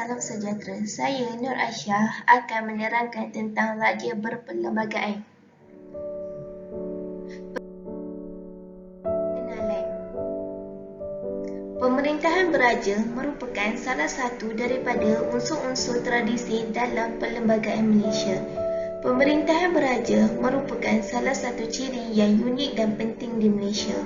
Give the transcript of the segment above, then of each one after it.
salam sejahtera. Saya Nur Aisyah akan menerangkan tentang Raja Berperlembagaan. Pengenalan. Pemerintahan beraja merupakan salah satu daripada unsur-unsur tradisi dalam perlembagaan Malaysia. Pemerintahan beraja merupakan salah satu ciri yang unik dan penting di Malaysia.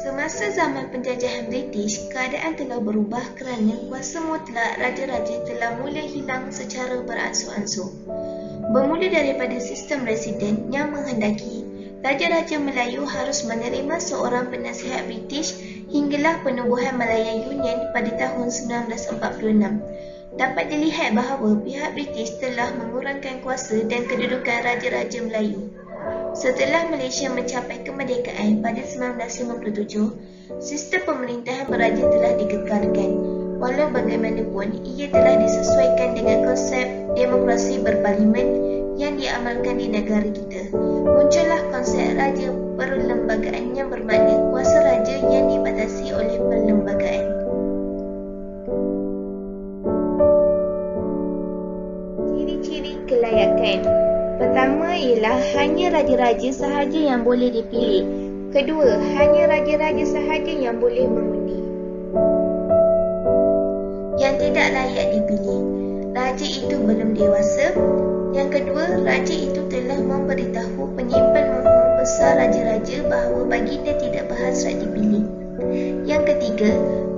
Semasa zaman penjajahan British, keadaan telah berubah kerana kuasa mutlak raja-raja telah mula hilang secara beransur-ansur. Bermula daripada sistem residen yang menghendaki Raja-Raja Melayu harus menerima seorang penasihat British hinggalah penubuhan Malaya Union pada tahun 1946. Dapat dilihat bahawa pihak British telah mengurangkan kuasa dan kedudukan Raja-Raja Melayu. Setelah Malaysia mencapai kemerdekaan pada 1957, sistem pemerintahan beraja telah dikekalkan. Walau bagaimanapun, ia telah disesuaikan dengan konsep demokrasi berparlimen yang diamalkan di negara kita. Muncullah konsep raja perlembagaan yang bermakna kuasa raja yang dibatasi oleh perlembagaan. Ciri-ciri kelayakan. Pertama ialah hanya raja-raja sahaja yang boleh dipilih. Kedua, hanya raja-raja sahaja yang boleh mengundi. Yang tidak layak dipilih. Raja itu belum dewasa. Yang kedua, raja itu telah memberitahu penyimpan mohon besar raja-raja bahawa baginda tidak berhasrat dipilih. Yang ketiga,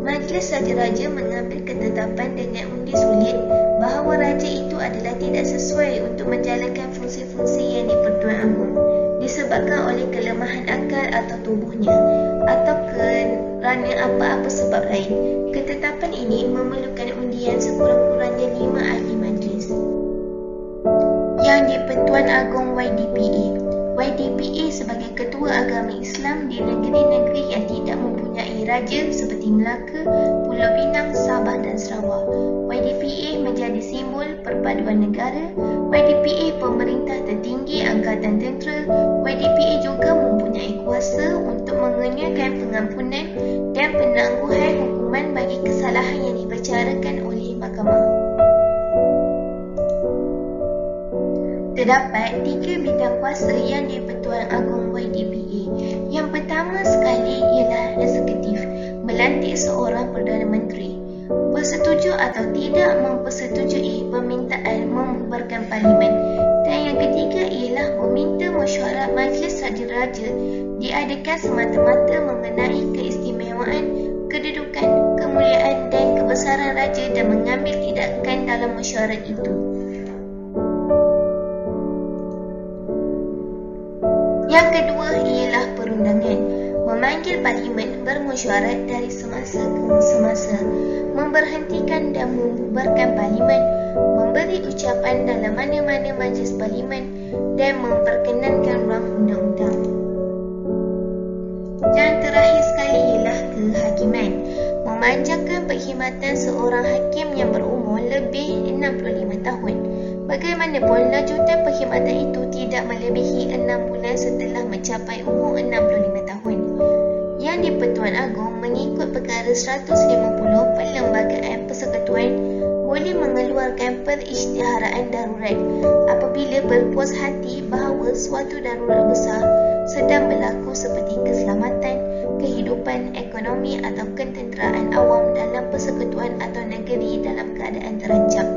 majlis raja-raja mengambil ketetapan dengan undi sulit bahawa raja itu adalah tidak sesuai untuk menjalankan fungsi-fungsi yang di-Pertuan Agong disebabkan oleh kelemahan akal atau tubuhnya atau kerana apa-apa sebab lain. Ketetapan ini memerlukan undian sekurang-kurangnya 5 ahli majlis. Yang di-Pertuan Agong YDPA. YDPA sebagai ketua agama Islam di negeri-negeri yang tidak mempunyai raja seperti Melaka, Pulau Pinang, Sabah dan Sarawak. YDPA menjadi simbol perpaduan negara. YDPA pemerintah tertinggi Angkatan Tentera. YDPA juga mempunyai kuasa untuk mengenakan pengampunan dan penangguhan hukuman bagi kesalahan yang dibicarakan oleh mahkamah. Terdapat 3 bidang kuasa yang di-Pertuan Agong YDPA. Yang pertama sekali ialah eksekutif, melantik seorang Perdana Menteri. Bersetuju atau tidak mempersetujui permintaan membubarkan parlimen. Dan yang ketiga ialah meminta mesyuarat majlis raja-raja diadakan semata-mata mengenai keistimewaan, kedudukan, kemuliaan dan kebesaran raja dan mengambil tindakan dalam mesyuarat itu. Yang kedua ialah perundangan, memanggil parlimen bermesyuarat dari semasa ke semasa, memberhentikan dan membubarkan parlimen, memberi ucapan dalam mana-mana majlis parlimen dan memperkenankan rang undang-undang. Yang terakhir sekali ialah kehakiman, memanjangkan perkhidmatan seorang hakim yang berumur lebih 65 tahun. Bagaimanapun, lanjutan perkhidmatan itu tidak melebihi 6 bulan setelah mencapai umur 65 tahun. Yang di-Pertuan Agong mengikut perkara 150 Perlembagaan Persekutuan boleh mengeluarkan perisytiharaan darurat apabila berpuas hati bahawa suatu darurat besar sedang berlaku seperti keselamatan, kehidupan, ekonomi atau ketenteraan awam dalam persekutuan atau negeri dalam keadaan terancam.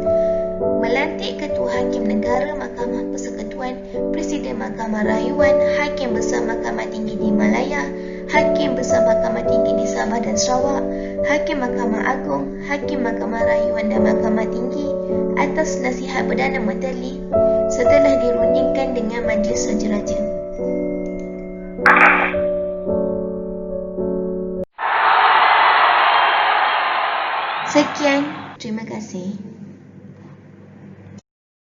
Melantik Ketua Hakim Negara Mahkamah Persekutuan, Presiden Mahkamah Rayuan, Hakim Besar Mahkamah Tinggi di Malaya, Hakim Besar Mahkamah Tinggi di Sabah dan Sarawak, Hakim Mahkamah Agong, Hakim Mahkamah Rayuan dan Mahkamah Tinggi atas nasihat Perdana Menteri setelah dirundingkan dengan Majlis Raja-Raja. Sekian, terima kasih.